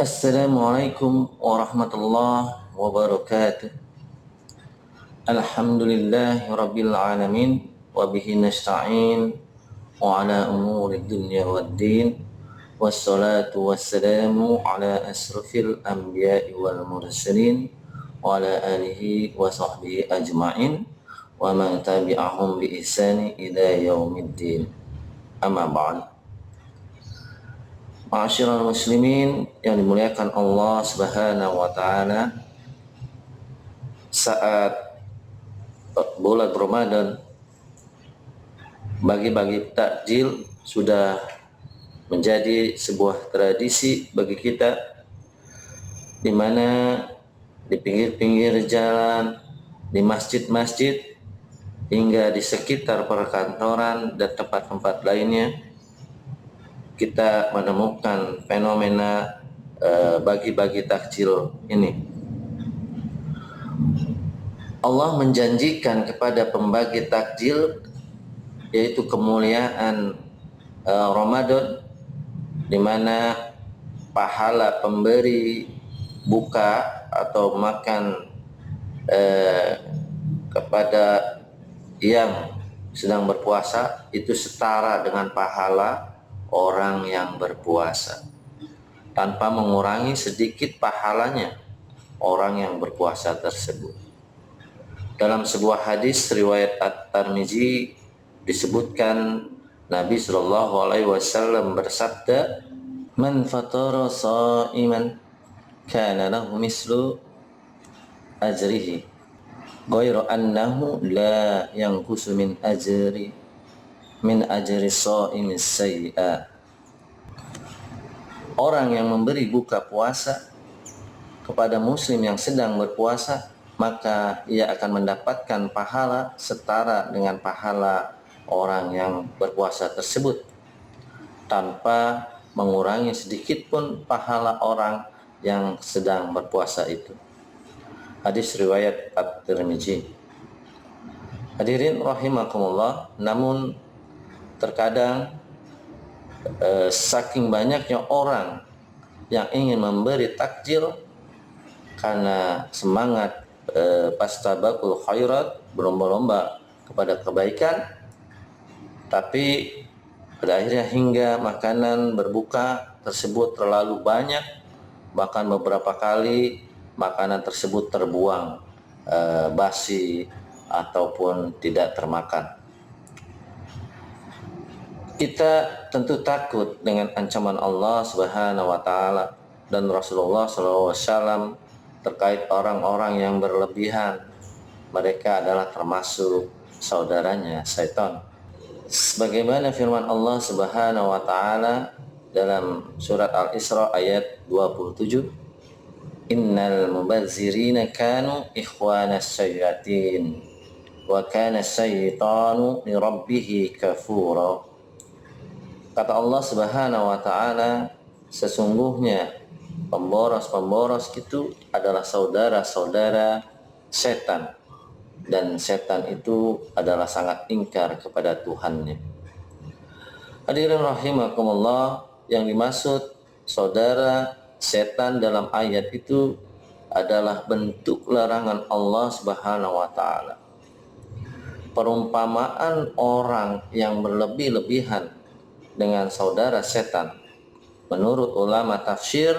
Assalamualaikum warahmatullahi wabarakatuh. Alhamdulillahi rabbil alamin wa bihi nasta'in wa ala umuri dunya waddin wassalatu wassalamu ala asrafil anbiya'i wal mursalin wa ala alihi wa sahbihi ajma'in wa man tabi'ahum bi ihsani ila yaumiddin. Amma ba'd. Ma'asyiral muslimin yang dimuliakan Allah Subhanahu wa taala, saat bulan Ramadan bagi-bagi takjil sudah menjadi sebuah tradisi bagi kita, di mana di pinggir-pinggir jalan, di masjid-masjid, hingga di sekitar perkantoran dan tempat-tempat lainnya kita menemukan fenomena bagi-bagi takjil ini. Allah menjanjikan kepada pembagi takjil yaitu kemuliaan Ramadan, di mana pahala pemberi buka atau makan kepada yang sedang berpuasa itu setara dengan pahala orang yang berpuasa, tanpa mengurangi sedikit pahalanya orang yang berpuasa tersebut. Dalam sebuah hadis riwayat At-Tirmizi disebutkan Nabi Shallallahu Alaihi Wasallam bersabda, "Man fatara sha'iman kana lahu mislu ajrihi, ghairu annahu la yanqusu min ajri sha'imi sayyi'a." Orang yang memberi buka puasa kepada muslim yang sedang berpuasa, maka ia akan mendapatkan pahala setara dengan pahala orang yang berpuasa tersebut, tanpa mengurangi sedikit pun pahala orang yang sedang berpuasa itu. Hadis riwayat At-Tirmizi. Hadirin rahimakumullah, namun terkadang saking banyaknya orang yang ingin memberi takjil karena semangat pastabaqul khairat, berlomba-lomba kepada kebaikan, tapi pada akhirnya hingga makanan berbuka tersebut terlalu banyak, bahkan beberapa kali makanan tersebut terbuang basi ataupun tidak termakan. Kita tentu takut dengan ancaman Allah Subhanahu wa taala dan Rasulullah SAW terkait orang-orang yang berlebihan. Mereka adalah termasuk saudaranya syaitan. Sebagaimana firman Allah Subhanahu wa taala dalam surat Al-Isra ayat 27, "Innal mubazzirina kanu ikhwanas syayatin wa kana syaitanu li rabbih kafura." Kata Allah Subhanahu wa taala, sesungguhnya pemboros-pemboros itu adalah saudara-saudara setan, dan setan itu adalah sangat ingkar kepada Tuhannya. Hadirin rahimakumullah, yang dimaksud saudara setan dalam ayat itu adalah bentuk larangan Allah Subhanahu wa taala. Perumpamaan orang yang berlebih-lebihan dengan saudara setan menurut ulama tafsir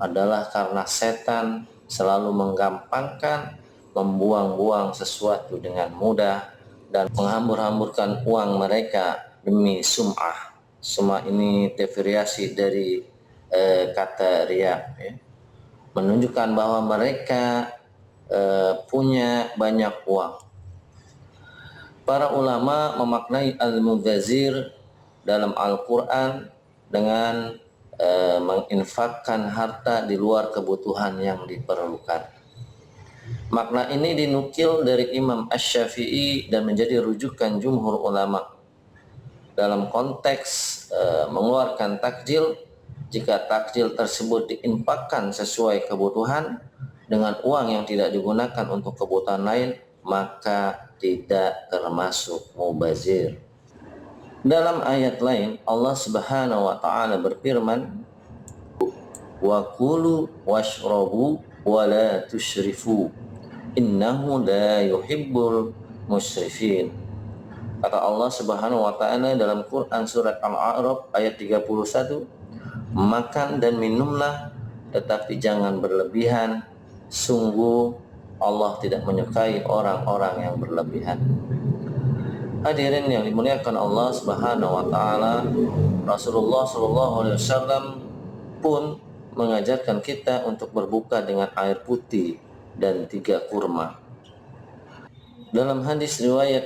adalah karena setan selalu menggampangkan, membuang-buang sesuatu dengan mudah, dan menghambur-hamburkan uang mereka demi sum'ah. Sum'ah ini devariasi dari kata riya, ya, menunjukkan bahwa mereka punya banyak uang. Para ulama memaknai al-mubazzir dalam Al-Quran dengan menginfakkan harta di luar kebutuhan yang diperlukan. Makna ini dinukil dari Imam Asy-Syafi'i dan menjadi rujukan jumhur ulama dalam konteks mengeluarkan takjil. Jika takjil tersebut diinfakkan sesuai kebutuhan dengan uang yang tidak digunakan untuk kebutuhan lain, maka tidak termasuk mubazir. Dalam ayat lain Allah Subhanahu wa taala berfirman, wa kulu washrabu wa la tusyrifu innahu la yuhibbul musyrifin. Kata Allah Subhanahu wa taala dalam Quran surat Al-A'raf ayat 31, makan dan minumlah tetapi jangan berlebihan, sungguh Allah tidak menyukai orang-orang yang berlebihan. Hadirin yang dimuliakan Allah Subhanahu wa taala, Rasulullah sallallahu alaihi wasallam pun mengajarkan kita untuk berbuka dengan air putih dan 3 kurma. Dalam hadis riwayat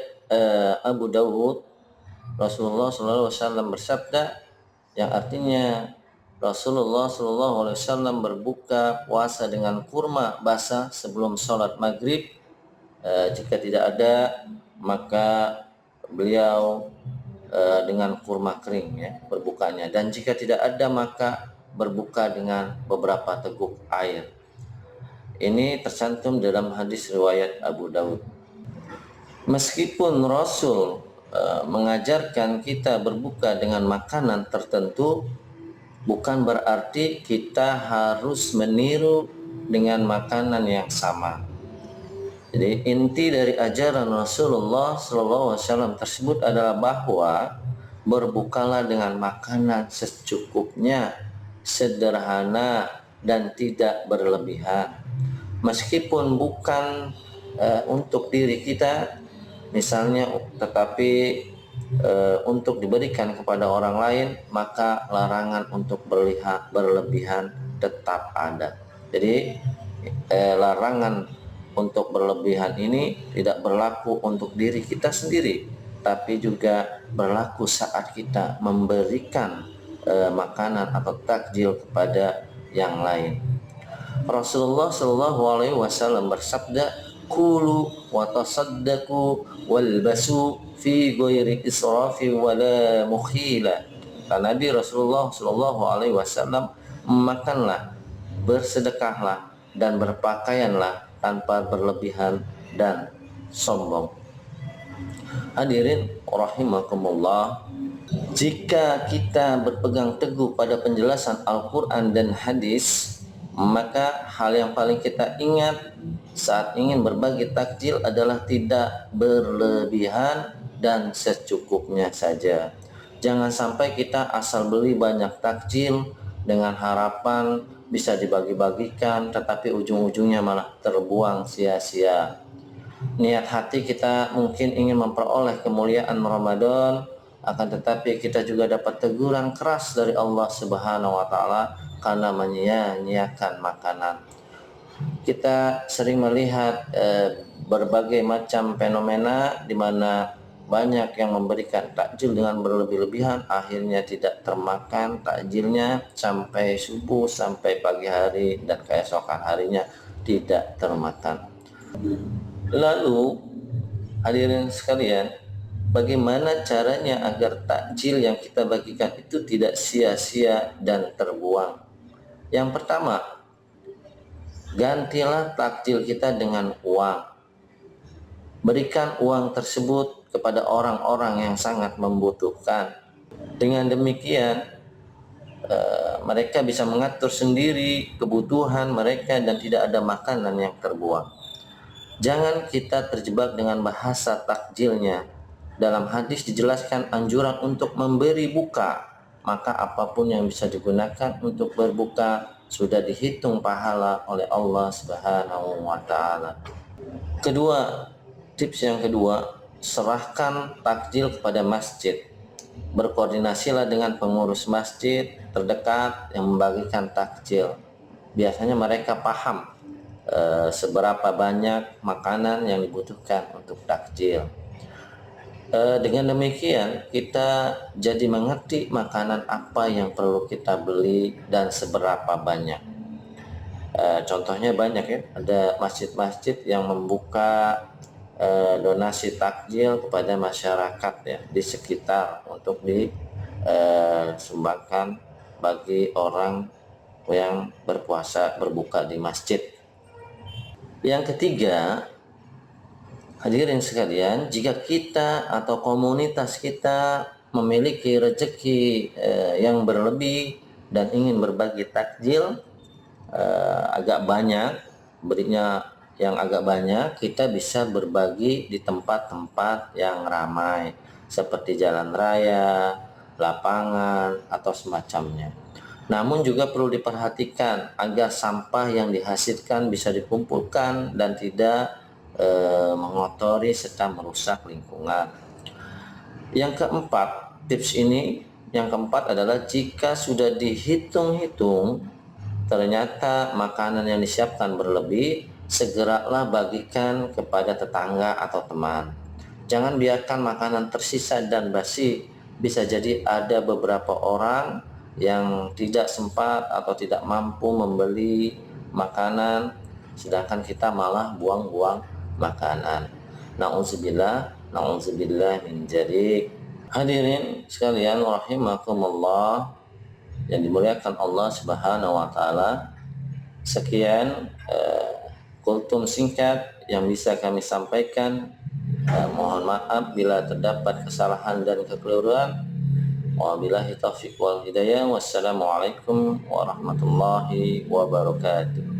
Abu Dawud, Rasulullah sallallahu alaihi wasallam bersabda yang artinya Rasulullah sallallahu alaihi wasallam berbuka puasa dengan kurma basah sebelum sholat maghrib. Jika tidak ada maka beliau dengan kurma kering ya berbukanya, dan jika tidak ada maka berbuka dengan beberapa teguk air. Ini tercantum dalam hadis riwayat Abu Daud. Meskipun Rasul mengajarkan kita berbuka dengan makanan tertentu, bukan berarti kita harus meniru dengan makanan yang sama. Jadi inti dari ajaran Rasulullah SAW tersebut adalah bahwa berbukalah dengan makanan secukupnya, sederhana dan tidak berlebihan. Meskipun bukan untuk diri kita misalnya, tetapi untuk diberikan kepada orang lain, maka larangan untuk berlebihan tetap ada. Jadi larangan untuk berlebihan ini tidak berlaku untuk diri kita sendiri, tapi juga berlaku saat kita memberikan makanan atau takjil kepada yang lain. Rasulullah Shallallahu Alaihi Wasallam bersabda, "Kulu wa tasaddaqu walbasu fi ghairi israfi wala mukhila." Kata Nabi Rasulullah Shallallahu Alaihi Wasallam, makanlah, bersedekahlah dan berpakaianlah tanpa berlebihan dan sombong. Hadirin rahimakumullah, jika kita berpegang teguh pada penjelasan Al-Quran dan hadis, maka hal yang paling kita ingat saat ingin berbagi takjil adalah tidak berlebihan dan secukupnya saja. Jangan sampai kita asal beli banyak takjil dengan harapan bisa dibagi-bagikan, tetapi ujung-ujungnya malah terbuang sia-sia. Niat hati kita mungkin ingin memperoleh kemuliaan Ramadan, akan tetapi kita juga dapat teguran keras dari Allah Subhanahu wa taala karena menyia-nyiakan makanan. Kita sering melihat berbagai macam fenomena di mana banyak yang memberikan takjil dengan berlebih-lebihan, akhirnya tidak termakan takjilnya sampai subuh, sampai pagi hari, dan keesokan harinya tidak termakan. Lalu hadirin sekalian, bagaimana caranya agar takjil yang kita bagikan itu tidak sia-sia dan terbuang? Yang pertama, gantilah takjil kita dengan uang. Berikan uang tersebut kepada orang-orang yang sangat membutuhkan. Dengan demikian mereka bisa mengatur sendiri kebutuhan mereka dan tidak ada makanan yang terbuang. Jangan kita terjebak dengan bahasa takjilnya. Dalam hadis dijelaskan anjuran untuk memberi buka, maka apapun yang bisa digunakan untuk berbuka sudah dihitung pahala oleh Allah Subhanahu wa taala. Tips yang kedua, serahkan takjil kepada masjid. Berkoordinasilah dengan pengurus masjid terdekat yang membagikan takjil. Biasanya mereka paham seberapa banyak makanan yang dibutuhkan untuk takjil. Dengan demikian kita jadi mengerti makanan apa yang perlu kita beli dan seberapa banyak. Contohnya banyak ya, ada masjid-masjid yang membuka donasi takjil kepada masyarakat ya di sekitar untuk disumbangkan bagi orang yang berpuasa berbuka di masjid. Yang ketiga, hadirin sekalian, jika kita atau komunitas kita memiliki rezeki yang berlebih dan ingin berbagi takjil, agak banyak, berinya yang agak banyak, kita bisa berbagi di tempat-tempat yang ramai seperti jalan raya, lapangan, atau semacamnya. Namun juga perlu diperhatikan agar sampah yang dihasilkan bisa dikumpulkan dan tidak mengotori serta merusak lingkungan. Yang keempat, tips ini yang keempat adalah jika sudah dihitung-hitung ternyata makanan yang disiapkan berlebih, segeralah bagikan kepada tetangga atau teman. Jangan biarkan makanan tersisa dan basi. Bisa jadi ada beberapa orang yang tidak sempat atau tidak mampu membeli makanan, sedangkan kita malah buang-buang makanan. Nauzubillah, nauzubillah min dzalik. Hadirin sekalian rahimakumullah yang dimuliakan Allah Subhanahu wa taala. Sekian kultum singkat yang bisa kami sampaikan. Mohon maaf bila terdapat kesalahan dan kekeliruan. Wabillahi taufiq wal hidayah. Wassalamualaikum warahmatullahi wabarakatuh.